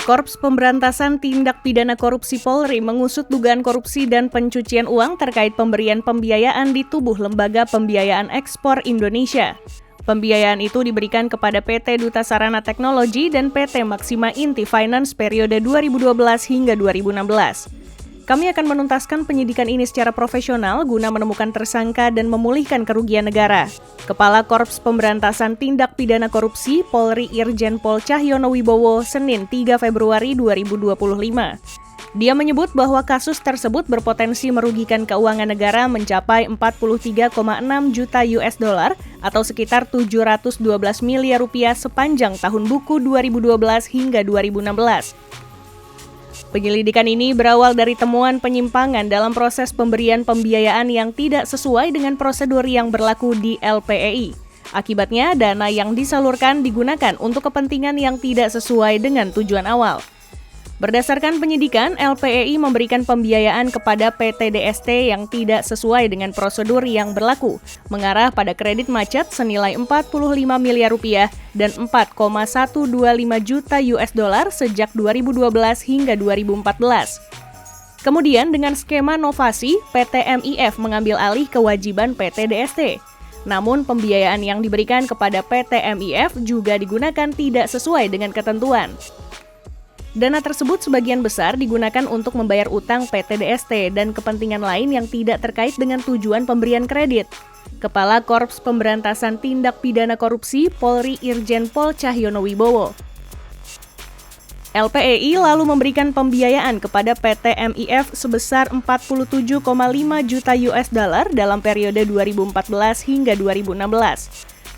Korps Pemberantasan Tindak Pidana Korupsi Polri mengusut dugaan korupsi dan pencucian uang terkait pemberian pembiayaan di tubuh Lembaga Pembiayaan Ekspor Indonesia. Pembiayaan itu diberikan kepada PT Duta Sarana Teknologi dan PT Maxima Inti Finance periode 2012 hingga 2016. Kami akan menuntaskan penyidikan ini secara profesional guna menemukan tersangka dan memulihkan kerugian negara. Kepala Korps Pemberantasan Tindak Pidana Korupsi Polri Irjen Pol Cahyono Wibowo, Senin 3 Februari 2025. Dia menyebut bahwa kasus tersebut berpotensi merugikan keuangan negara mencapai 43,6 juta US dollar atau sekitar 712 miliar rupiah sepanjang tahun buku 2012 hingga 2016. Penyelidikan ini berawal dari temuan penyimpangan dalam proses pemberian pembiayaan yang tidak sesuai dengan prosedur yang berlaku di LPEI. Akibatnya, dana yang disalurkan digunakan untuk kepentingan yang tidak sesuai dengan tujuan awal. Berdasarkan penyidikan, LPEI memberikan pembiayaan kepada PT DST yang tidak sesuai dengan prosedur yang berlaku, mengarah pada kredit macet senilai 45 miliar rupiah dan 4,125 juta US dollar sejak 2012 hingga 2014. Kemudian dengan skema Novasi, PT MIF mengambil alih kewajiban PT DST. Namun pembiayaan yang diberikan kepada PT MIF juga digunakan tidak sesuai dengan ketentuan. Dana tersebut sebagian besar digunakan untuk membayar utang PT DST dan kepentingan lain yang tidak terkait dengan tujuan pemberian kredit. Kepala Korps Pemberantasan Tindak Pidana Korupsi Polri Irjen Pol Cahyono Wibowo. LPEI lalu memberikan pembiayaan kepada PT MIF sebesar 47,5 juta US dollar dalam periode 2014 hingga 2016.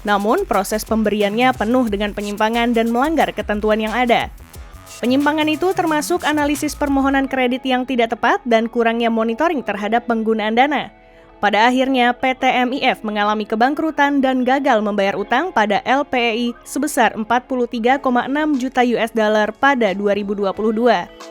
Namun, proses pemberiannya penuh dengan penyimpangan dan melanggar ketentuan yang ada. Penyimpangan itu termasuk analisis permohonan kredit yang tidak tepat dan kurangnya monitoring terhadap penggunaan dana. Pada akhirnya, PT MIF mengalami kebangkrutan dan gagal membayar utang pada LPEI sebesar 43,6 juta US dollar pada 2022.